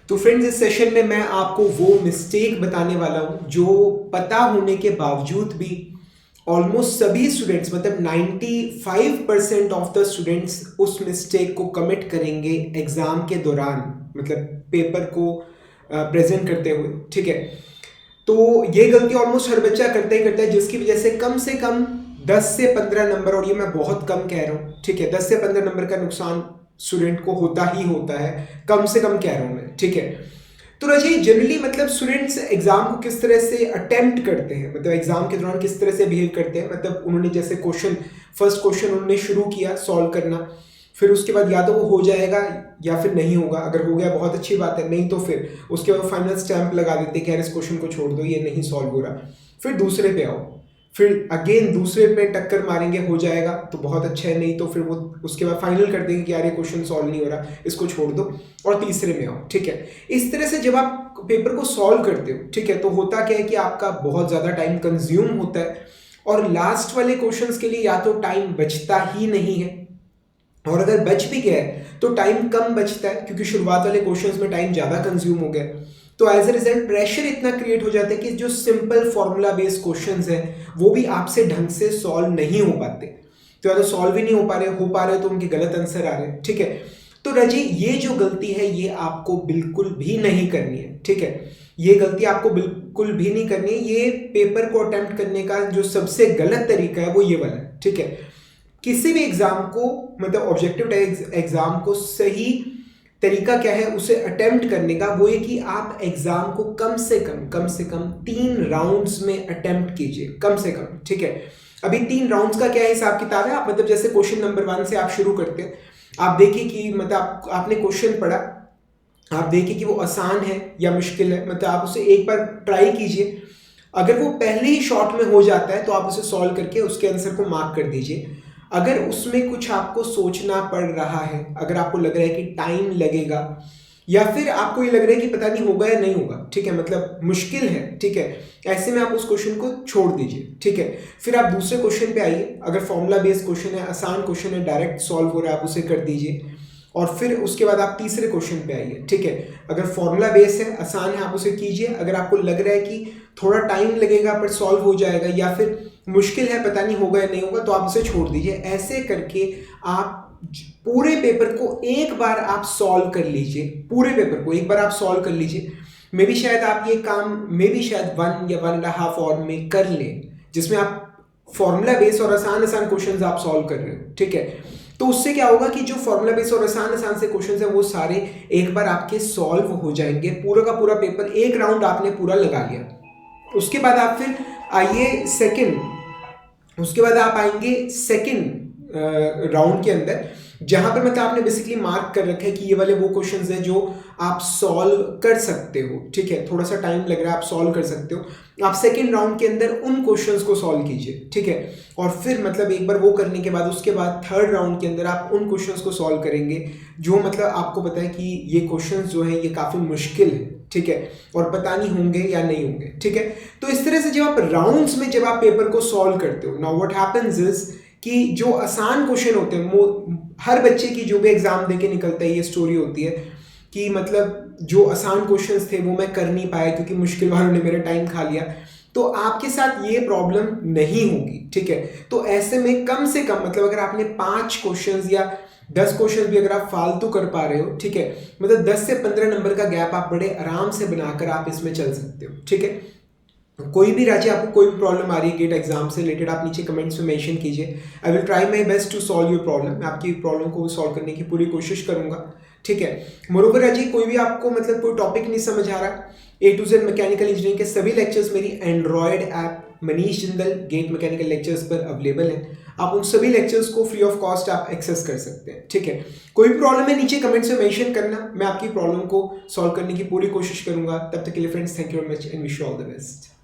तो फ्रेंड्स, इस सेशन में मैं आपको वो मिस्टेक बताने वाला हूँ जो पता होने के बावजूद भी ऑलमोस्ट सभी स्टूडेंट्स मतलब 95% ऑफ द स्टूडेंट्स उस मिस्टेक को कमिट करेंगे एग्जाम के दौरान, मतलब पेपर को प्रेजेंट करते हुए। ठीक है, तो ये गलती ऑलमोस्ट हर बच्चा करता ही करता है, जिसकी वजह से कम 10 से 15 नंबर, और ये मैं बहुत कम कह रहा हूँ, ठीक है, 10 से 15 नंबर का नुकसान स्टूडेंट को होता ही होता है, कम से कम कह रहा हूँ मैं। ठीक है, तो रजी जनरली मतलब स्टूडेंट्स एग्जाम को किस तरह से अटेम्प्ट करते हैं, मतलब एग्जाम के दौरान किस तरह से बिहेव करते हैं, मतलब उन्होंने जैसे फर्स्ट क्वेश्चन उन्होंने शुरू किया सॉल्व करना, फिर उसके बाद या तो वो हो जाएगा या फिर नहीं होगा। अगर हो गया बहुत अच्छी बात है, नहीं तो फिर उसके बाद फाइनल स्टैंप लगा देते कि यार इस क्वेश्चन को छोड़ दो, ये नहीं सॉल्व हो रहा। फिर दूसरे पे आओ, फिर अगेन दूसरे पे टक्कर मारेंगे, हो जाएगा तो बहुत अच्छा है, नहीं तो फिर वो उसके बाद फाइनल कर देंगे कि यार ये क्वेश्चन सॉल्व नहीं हो रहा, इसको छोड़ दो, और तीसरे में आओ। ठीक है, इस तरह से जब आप पेपर को सॉल्व करते हो, ठीक है, तो होता क्या है कि आपका बहुत ज़्यादा टाइम कंज्यूम होता है, और लास्ट वाले क्वेश्चंस के लिए या तो टाइम बचता ही नहीं है, और अगर बच भी गया है तो टाइम कम बचता है क्योंकि शुरुआत वाले क्वेश्चंस में टाइम ज़्यादा कंज्यूम हो गया। तो एज ए रिजल्ट प्रेशर इतना क्रिएट हो जाता है कि जो सिंपल फॉर्मूला बेस्ड क्वेश्चंस हैं वो भी आपसे ढंग से सॉल्व नहीं हो पाते। तो या तो सॉल्व ही नहीं हो पा रहे तो उनके गलत आंसर आ रहे हैं। ठीक है, तो रजी ये जो गलती है ये आपको बिल्कुल भी नहीं करनी है। ठीक है, ये गलती आपको बिल्कुल भी नहीं करनी है। ये पेपर को अटेम्प्ट करने का जो सबसे गलत तरीका है वो ये वाला है। ठीक है, किसी भी एग्जाम को मतलब ऑब्जेक्टिव एग्जाम को सही तरीका क्या है उसे अटेम्प्ट करने का, वो ये कि आप एग्जाम को कम से कम 3 राउंड्स में अटेम्प्ट कीजिए, कम से कम। ठीक है, अभी 3 राउंड्स का क्या हिसाब किताब है, आप मतलब जैसे क्वेश्चन नंबर 1 से आप शुरू करते हैं, आप देखिए कि मतलब आपने क्वेश्चन पढ़ा, आप देखिए कि वो आसान है या मुश्किल है, मतलब आप उसे एक बार ट्राई कीजिए। अगर वो पहले ही शॉट में हो जाता है तो आप उसे सॉल्व करके उसके आंसर को मार्क कर दीजिए। अगर उसमें कुछ आपको सोचना पड़ रहा है, अगर आपको लग रहा है कि टाइम लगेगा, या फिर आपको ये लग रहा है कि पता नहीं होगा या नहीं होगा, ठीक है, मतलब मुश्किल है, ठीक है, ऐसे में आप उस क्वेश्चन को छोड़ दीजिए। ठीक है, फिर आप दूसरे क्वेश्चन पे आइए। अगर फॉर्मूला बेस्ड क्वेश्चन है, आसान क्वेश्चन है, डायरेक्ट सॉल्व हो रहा है, आप उसे कर दीजिए, और फिर उसके बाद आप तीसरे क्वेश्चन पे आइए। ठीक है, अगर फॉर्मूला बेस है, आसान है, आप उसे कीजिए। अगर आपको लग रहा है कि थोड़ा टाइम लगेगा पर सॉल्व हो जाएगा, या फिर मुश्किल है, पता नहीं होगा या नहीं होगा, तो आप उसे छोड़ दीजिए। ऐसे करके आप पूरे पेपर को एक बार आप सॉल्व कर लीजिए, पूरे पेपर को एक बार आप सॉल्व कर लीजिए। मे भी शायद आप ये काम मे भी शायद 1 या 1.5 आवर में कर लें, जिसमें आप फॉर्मूला बेस और आसान क्वेश्चंस आप सॉल्व कर रहे हो। ठीक है, तो उससे क्या होगा कि जो फॉर्मूला बेस और आसान से क्वेश्चंस हैं वो सारे एक बार आपके सॉल्व हो जाएंगे। पूरा का पूरा पेपर एक राउंड आपने पूरा लगा लिया। उसके बाद आप फिर आइए उसके बाद आप आएंगे सेकंड राउंड के अंदर, जहां पर मतलब आपने बेसिकली मार्क कर रखा है कि ये वाले वो क्वेश्चंस हैं जो आप सॉल्व कर सकते हो। ठीक है, थोड़ा सा टाइम लग रहा है, आप सॉल्व कर सकते हो। आप सेकंड राउंड के अंदर उन क्वेश्चंस को सॉल्व कीजिए। ठीक है, और फिर मतलब एक बार वो करने के बाद उसके बाद थर्ड राउंड के अंदर आप उन क्वेश्चंस को सॉल्व करेंगे जो मतलब आपको पता है कि ये क्वेश्चंस जो हैं ये काफ़ी मुश्किल है। ठीक है, और पता नहीं होंगे या नहीं होंगे। ठीक है, तो इस तरह से जब आप राउंड्स में जब आप पेपर को सॉल्व करते हो, नाउ व्हाट हैपेंस इज कि जो आसान क्वेश्चन होते हैं, हर बच्चे की जो भी एग्जाम देके निकलता है ये स्टोरी होती है कि मतलब जो आसान क्वेश्चंस थे वो मैं कर नहीं पाया क्योंकि मुश्किल वालों ने मेरा टाइम खा लिया। तो आपके साथ ये प्रॉब्लम नहीं होगी। ठीक है, तो ऐसे में कम से कम मतलब अगर आपने 5 क्वेश्चंस या 10 क्वेश्चन भी अगर आप फालतू कर पा रहे हो, ठीक है, मतलब 10 से 15 नंबर का गैप आप बड़े आराम से बनाकर आप इसमें चल सकते हो। ठीक है, कोई भी राज्य आपको कोई भी प्रॉब्लम आ रही है गेट एग्जाम से रिलेटेड, आप नीचे कमेंट्स में मेंशन कीजिए। I will try my best to solve your problem. मैं आपकी प्रॉब्लम को सॉल्व करने की पूरी कोशिश करूंगा। ठीक है, मोरोवर राजी कोई भी आपको मतलब कोई टॉपिक नहीं समझ आ रहा, A to Z mechanical engineering के सभी लेक्चर्स मेरी Android app Manish Jindal GATE mechanical lectures पर अवेलेबल हैं। आप उन सभी लेक्चर्स को फ्री ऑफ कॉस्ट आप एक्सेस कर सकते हैं। ठीक है, कोई भी प्रॉब्लम है नीचे कमेंट्स में मेंशन करना, मैं आपकी प्रॉब्लम को सॉल्व करने की पूरी कोशिश करूंगा। तब तक के लिए friends, thank you very much and wish you all the best.